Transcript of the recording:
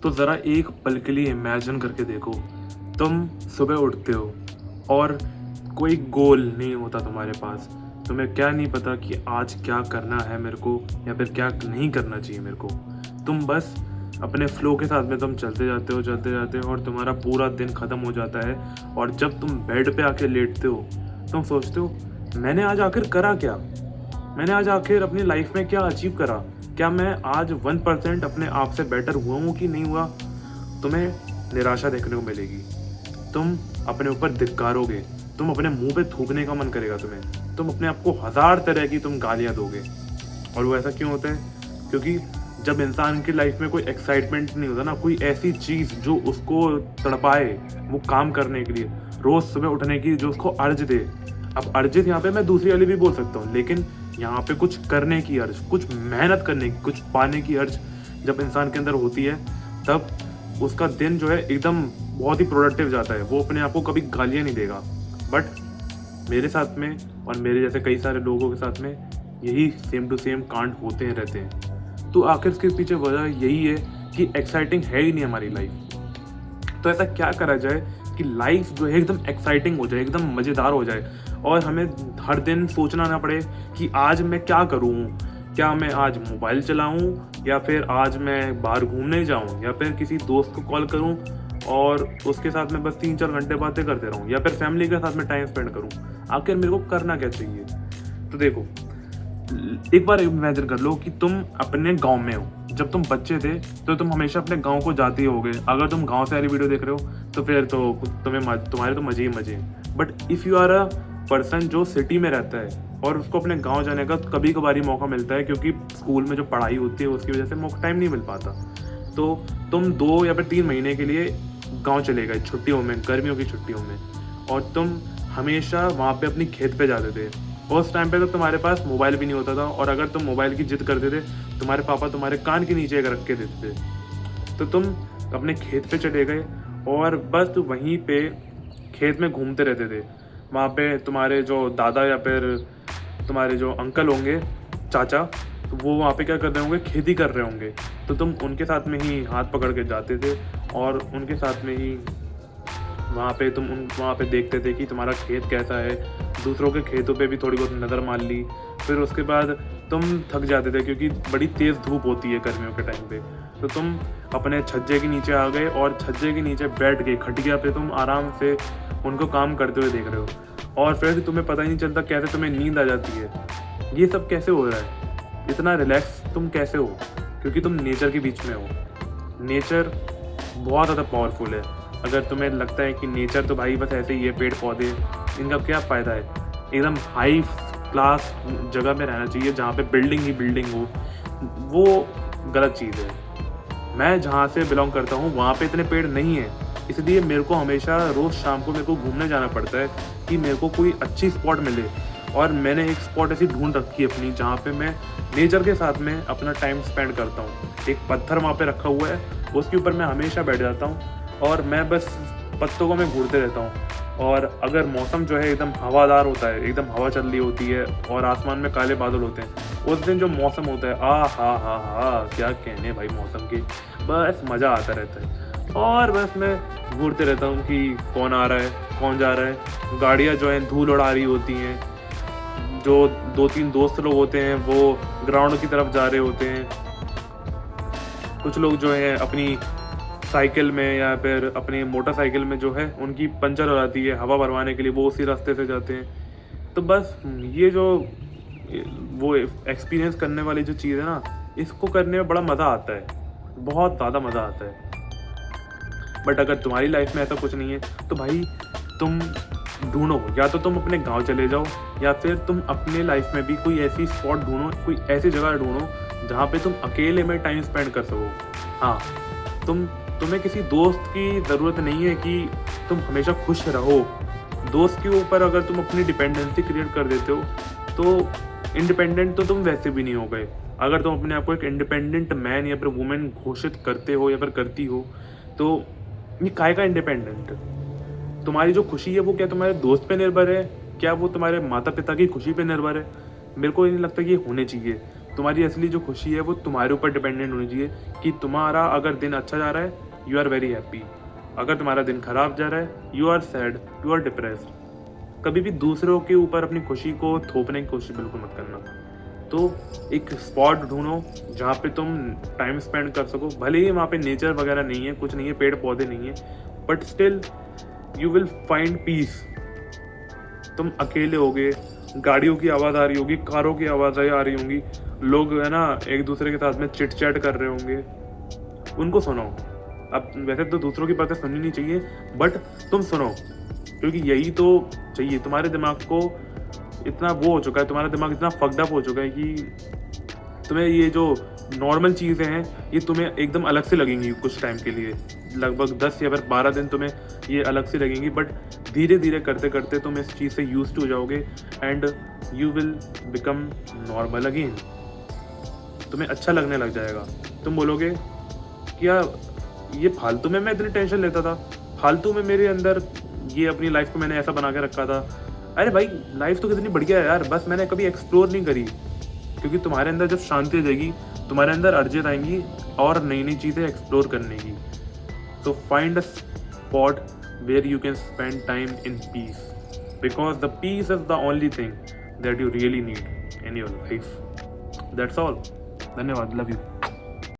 तो ज़रा एक पल के लिए इमेजिन करके देखो, तुम सुबह उठते हो और कोई गोल नहीं होता तुम्हारे पास। तुम्हें क्या नहीं पता कि आज क्या करना है मेरे को या फिर क्या नहीं करना चाहिए मेरे को। तुम बस अपने फ्लो के साथ में तुम चलते जाते हो और तुम्हारा पूरा दिन ख़त्म हो जाता है। और जब तुम बेड पे आके लेटते हो, तुम सोचते हो, मैंने आज आखिर करा क्या? मैंने आज आखिर अपनी लाइफ में क्या अचीव करा? क्या मैं आज 1% अपने आप से बेटर हुआ हूँ कि नहीं हुआ? तुम्हें निराशा देखने को मिलेगी। तुम अपने ऊपर धिक्कारोगे, तुम अपने मुंह पे थूकने का मन करेगा तुम्हें, तुम अपने आप को हजार तरह की तुम गालियां दोगे। और वो ऐसा क्यों होता है? क्योंकि जब इंसान की लाइफ में कोई एक्साइटमेंट नहीं होता ना, कोई ऐसी चीज़ जो उसको तड़पाए वो काम करने के लिए, रोज़ सुबह उठने की जो उसको अर्ज दे। अब अर्जित यहाँ पे मैं दूसरी वाली भी बोल सकता हूँ, लेकिन यहाँ पे कुछ करने की अर्ज, कुछ मेहनत करने की, कुछ पाने की अर्ज जब इंसान के अंदर होती है, तब उसका दिन जो है एकदम बहुत ही प्रोडक्टिव जाता है। वो अपने आप को कभी गालियाँ नहीं देगा। बट मेरे साथ में और मेरे जैसे कई सारे लोगों के साथ में यही सेम टू सेम कांड होते हैं रहते हैं। तो आखिर इसके पीछे वजह यही है कि एक्साइटिंग है ही नहीं हमारी लाइफ। तो ऐसा क्या करा जाए कि लाइफ जो है एकदम एक्साइटिंग हो जाए, एकदम मज़ेदार हो जाए और हमें हर दिन सोचना ना पड़े कि आज मैं क्या करूँ। क्या मैं आज मोबाइल चलाऊँ या फिर आज मैं बाहर घूमने जाऊँ या फिर किसी दोस्त को कॉल करूँ और उसके साथ में बस 3-4 घंटे बातें करते रहूँ या फिर फैमिली के साथ में टाइम स्पेंड करूँ। आखिर मेरे को करना क्या चाहिए? तो देखो, एक बार इमेजिन कर लो कि तुम अपने गांव में हो। जब तुम बच्चे थे तो तुम हमेशा अपने गांव को जाते ही होगे। अगर तुम गांव से आ रही वीडियो देख रहे हो तो फिर तो तुम्हारे तो मजे ही मजे हैं। But if you are a person जो सिटी में रहता है और उसको अपने गांव जाने का कभी कभार ही मौका मिलता है, क्योंकि स्कूल में जो पढ़ाई होती है उसकी वजह से मौका टाइम नहीं मिल पाता, तो तुम 2 या फिर 3 महीने के लिए गांव चले गए छुट्टियों में, गर्मियों की छुट्टियों में, और तुम हमेशा वहाँ पे अपनी खेत पे जाते थे। उस टाइम पे तो तुम्हारे पास मोबाइल भी नहीं होता था, और अगर तुम मोबाइल की जिद करते थे, तुम्हारे पापा तुम्हारे कान के नीचे एक रख के देते थे। तो तुम अपने खेत पे चले गए और बस वहीं पे खेत में घूमते रहते थे। वहाँ पे तुम्हारे जो दादा या फिर तुम्हारे जो अंकल होंगे, चाचा, तो वो वहाँ पे क्या कर रहे होंगे, खेती कर रहे होंगे। तो तुम उनके साथ में ही हाथ पकड़ के जाते थे और उनके साथ में ही वहाँ पे देखते थे कि तुम्हारा खेत कैसा है। दूसरों के खेतों पे भी थोड़ी बहुत नज़र मार ली। फिर उसके बाद तुम थक जाते थे क्योंकि बड़ी तेज़ धूप होती है गर्मियों के टाइम पे। तो तुम अपने छज्जे के नीचे आ गए और छज्जे के नीचे बैठ के खटिया पे तुम आराम से उनको काम करते हुए देख रहे हो, और फिर तुम्हें पता ही नहीं चलता कैसे तुम्हें नींद आ जाती है। ये सब कैसे हो रहा है? इतना रिलैक्स तुम कैसे हो? क्योंकि तुम नेचर के बीच में हो। नेचर बहुत ज़्यादा पावरफुल है। अगर तुम्हें लगता है कि नेचर तो भाई बस ऐसे ही है, पेड़ पौधे, इनका क्या फ़ायदा है? एकदम हाई क्लास जगह में रहना चाहिए जहाँ पे बिल्डिंग ही बिल्डिंग हो, वो गलत चीज़ है। मैं जहाँ से बिलोंग करता हूँ वहाँ पे इतने पेड़ नहीं हैं, इसलिए मेरे को हमेशा रोज़ शाम को मेरे को घूमने जाना पड़ता है कि मेरे को कोई अच्छी स्पॉट मिले। और मैंने एक स्पॉट ऐसी ढूंढ रखी है अपनी, जहाँ पे मैं नेचर के साथ में अपना टाइम स्पेंड करता हूँ। एक पत्थर वहाँ पे रखा हुआ है, उसके ऊपर मैं हमेशा बैठ जाता हूँ और मैं बस पत्तों को मैं घूरते रहता हूँ। और अगर मौसम जो है एकदम हवादार होता है, एकदम हवा चल रही होती है और आसमान में काले बादल होते हैं, उस दिन जो मौसम होता है, हा क्या कहने भाई मौसम की, बस मज़ा आता रहता है। और बस मैं घूरते रहता हूँ कि कौन आ रहा है, कौन जा रहा है। गाड़ियाँ जो हैं धूल उड़ा रही होती हैं, जो 2-3 दोस्त लोग होते हैं वो ग्राउंड की तरफ जा रहे होते हैं। कुछ लोग जो हैं अपनी साइकिल में या फिर अपनी मोटरसाइकिल में जो है उनकी पंचर हो जाती है, हवा भरवाने के लिए वो उसी रास्ते से जाते हैं। तो बस ये जो वो एक्सपीरियंस करने वाली जो चीज़ है ना, इसको करने में बड़ा मज़ा आता है, बहुत ज़्यादा मज़ा आता है। बट अगर तुम्हारी लाइफ में ऐसा कुछ नहीं है तो भाई तुम ढूंढो, या तो तुम अपने गांव चले जाओ या फिर तुम अपने लाइफ में भी कोई ऐसी स्पॉट ढूंढो, कोई ऐसी जगह ढूंढो जहाँ पे तुम अकेले में टाइम स्पेंड कर सको। हाँ, तुम्हें किसी दोस्त की ज़रूरत नहीं है कि तुम हमेशा खुश रहो। दोस्त के ऊपर अगर तुम अपनी डिपेंडेंसी क्रिएट कर देते हो तो इंडिपेंडेंट तो तुम वैसे भी नहीं हो गए। अगर तुम अपने आप को एक इंडिपेंडेंट मैन या फिर वुमेन घोषित करते हो या फिर करती हो, तो ये काहे का इंडिपेंडेंट? तुम्हारी जो खुशी है वो क्या तुम्हारे दोस्त पे निर्भर है? क्या वो तुम्हारे माता पिता की खुशी पे निर्भर है? मेरे को ये नहीं लगता कि ये होने चाहिए। तुम्हारी असली जो खुशी है वो तुम्हारे ऊपर डिपेंडेंट होनी चाहिए कि तुम्हारा अगर दिन अच्छा जा रहा है, यू आर वेरी हैप्पी। अगर तुम्हारा दिन खराब जा रहा है, you are sad, you are depressed. कभी भी दूसरों के ऊपर अपनी खुशी को थोपने की कोशिश बिल्कुल मत करना। तो एक स्पॉट ढूंढो जहाँ पे तुम टाइम स्पेंड कर सको। भले ही वहाँ पे नेचर वगैरह नहीं है, कुछ नहीं है, पेड़ पौधे नहीं है, but still you will find peace. तुम अकेले होगे, गाड़ियों की आवाज़ आ रही होगी, कारों की आवाज़ें आ रही होंगी, लोग है ना एक दूसरे के साथ में चिट चैट कर रहे होंगे, उनको सुनो। अब वैसे तो दूसरों की बातें सुननी नहीं चाहिए, बट तुम सुनो, क्योंकि यही तो चाहिए। तुम्हारे दिमाग को इतना वो हो चुका है, तुम्हारा दिमाग इतना फक्ड अप हो चुका है कि तुम्हें ये जो नॉर्मल चीज़ें हैं ये तुम्हें एकदम अलग से लगेंगी कुछ टाइम के लिए। लगभग 10 या फिर 12 दिन तुम्हें ये अलग से लगेंगी, बट धीरे धीरे करते करते तुम इस चीज़ से यूज्ड हो जाओगे and you will become normal again. तुम्हें अच्छा लगने लग जाएगा। तुम बोलोगे कि यार ये फालतू में मैं इतनी टेंशन लेता था, फालतू में मेरे अंदर ये अपनी लाइफ को मैंने ऐसा बना के रखा था। अरे भाई लाइफ तो कितनी बढ़िया है यार, बस मैंने कभी एक्सप्लोर नहीं करी। क्योंकि तुम्हारे अंदर जब शांति आ जाएगी, तुम्हारे अंदर अर्जें आएंगी और नई नई चीज़ें एक्सप्लोर करने की। So find a spot where you can spend time in peace, because the peace is the only thing that you really need in your life. That's all. धन्यवाद। Love you.